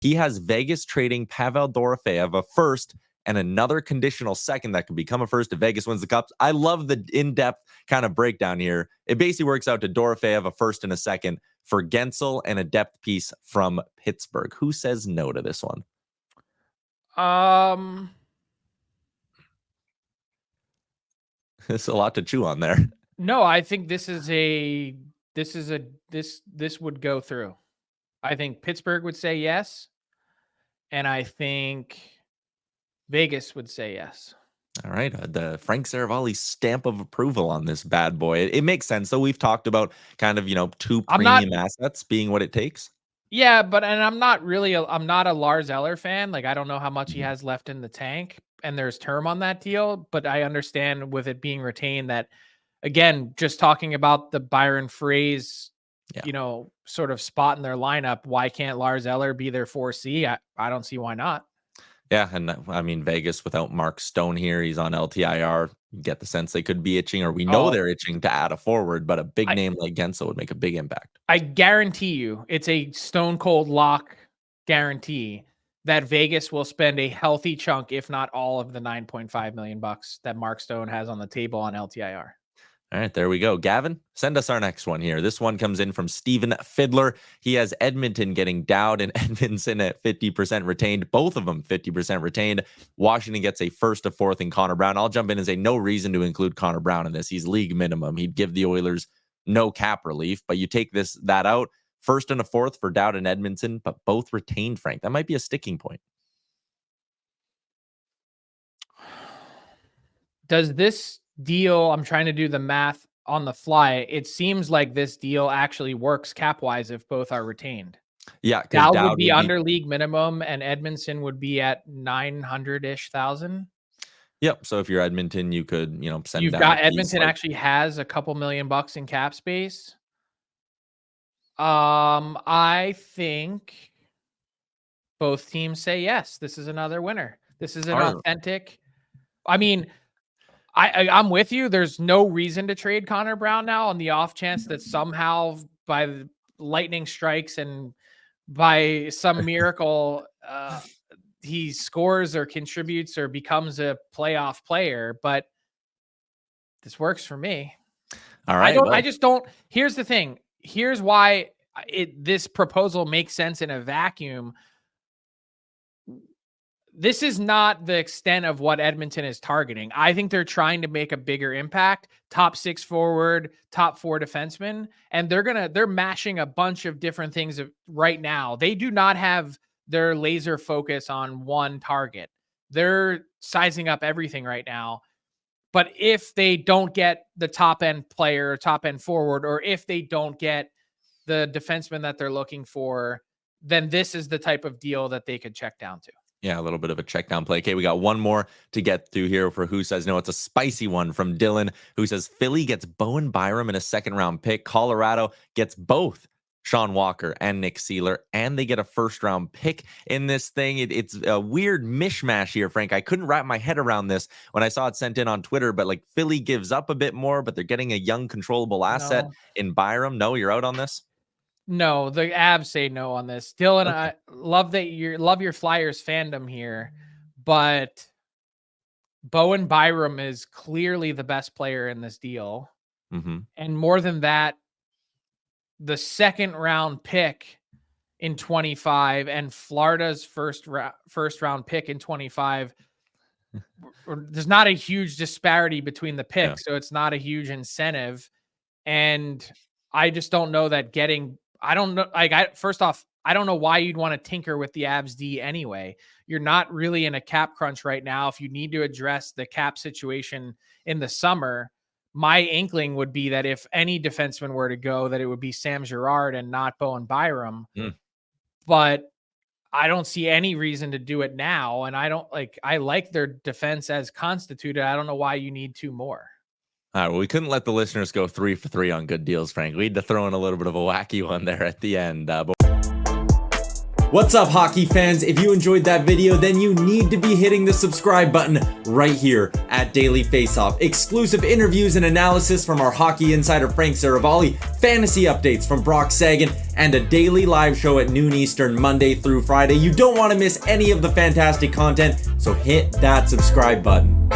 He has Vegas trading Pavel Dorofeyev a first and another conditional second that could become a first if Vegas wins the Cups. I love the in-depth kind of breakdown here. It basically works out to Dorofeyev a first and a second for Gensel and a depth piece from Pittsburgh. Who says no to this one? There's a lot to chew on there. No, I think this would go through. I think Pittsburgh would say yes, and I think Vegas would say yes. All right, the Frank Seravalli stamp of approval on this bad boy. It makes sense. So we've talked about kind of, two premium assets being what it takes. Yeah, but I'm not a Lars Eller fan. Like, I don't know how much he has left in the tank, and there's term on that deal, but I understand with it being retained that, again, just talking about the Byron Freys, sort of spot in their lineup, why can't Lars Eller be their 4C? I don't see why not. Yeah, and I mean, Vegas without Mark Stone here, he's on LTIR. You get the sense they could be itching, or we know they're itching to add a forward, but a big name like Gensel would make a big impact. I guarantee you, it's a stone cold lock guarantee that Vegas will spend a healthy chunk, if not all of the $9.5 million that Mark Stone has on the table on LTIR. All right, there we go. Gavin, send us our next one here. This one comes in from Steven Fiddler. He has Edmonton getting Dowd and Edmondson at 50% retained. Both of them 50% retained. Washington gets a first, a fourth, and Connor Brown. I'll jump in and say no reason to include Connor Brown in this. He's league minimum. He'd give the Oilers no cap relief, but you take that out. First and a fourth for Dowd and Edmondson, but both retained, Frank. That might be a sticking point. Does this deal, I'm trying to do the math on the fly, it seems like this deal actually works cap-wise if both are retained. Yeah, Dowd would be under league minimum and Edmondson would be at 900-ish thousand. Yep. So if you're Edmonton, you could, send. You've got Edmonton actually has a couple $1 million in cap space. I think both teams say yes. This is another winner. This is an authentic. I mean, I'm with you. There's no reason to trade Connor Brown now on the off chance that somehow by the lightning strikes and by some miracle he scores or contributes or becomes a playoff player. But this works for me. All right. I just don't. Here's the thing. Here's why this proposal makes sense in a vacuum. This is not the extent of what Edmonton is targeting. I think they're trying to make a bigger impact. Top 6 forward, top 4 defenseman, and they're mashing a bunch of different things right now. They do not have their laser focus on one target. They're sizing up everything right now. But if they don't get the top end player, top end forward, or if they don't get the defenseman that they're looking for, then this is the type of deal that they could check down to. Yeah, a little bit of a check down play. Okay, we got one more to get through here for Who Says No. It's a spicy one from Dylan, who says Philly gets Bowen Byram in a second-round pick. Colorado gets both Sean Walker and Nick Seeler, and they get a first-round pick in this thing. It's a weird mishmash here, Frank. I couldn't wrap my head around this when I saw it sent in on Twitter, but like Philly gives up a bit more, but they're getting a young, controllable asset in Byram. No, you're out on this? No, the Avs say no on this. Dylan, okay. I love your Flyers fandom here, but Bowen Byram is clearly the best player in this deal. Mm-hmm. And more than that, the second round pick in 25 and Florida's first round pick in 25. There's not a huge disparity between the picks, so it's not a huge incentive. And I just don't know that first off, I don't know why you'd want to tinker with the Avs D anyway. You're not really in a cap crunch right now. If you need to address the cap situation in the summer, my inkling would be that if any defenseman were to go, that it would be Sam Girard and not Bowen Byram. But I don't see any reason to do it now. And I like their defense as constituted. I don't know why you need 2 more. All right, well, we couldn't let the listeners go 3 for 3 on good deals, Frank. We had to throw in a little bit of a wacky one there at the end. What's up, hockey fans? If you enjoyed that video, then you need to be hitting the subscribe button right here at Daily Faceoff. Exclusive interviews and analysis from our hockey insider Frank Seravalli, fantasy updates from Brock Sagan, and a daily live show at noon Eastern Monday through Friday. You don't want to miss any of the fantastic content, so hit that subscribe button.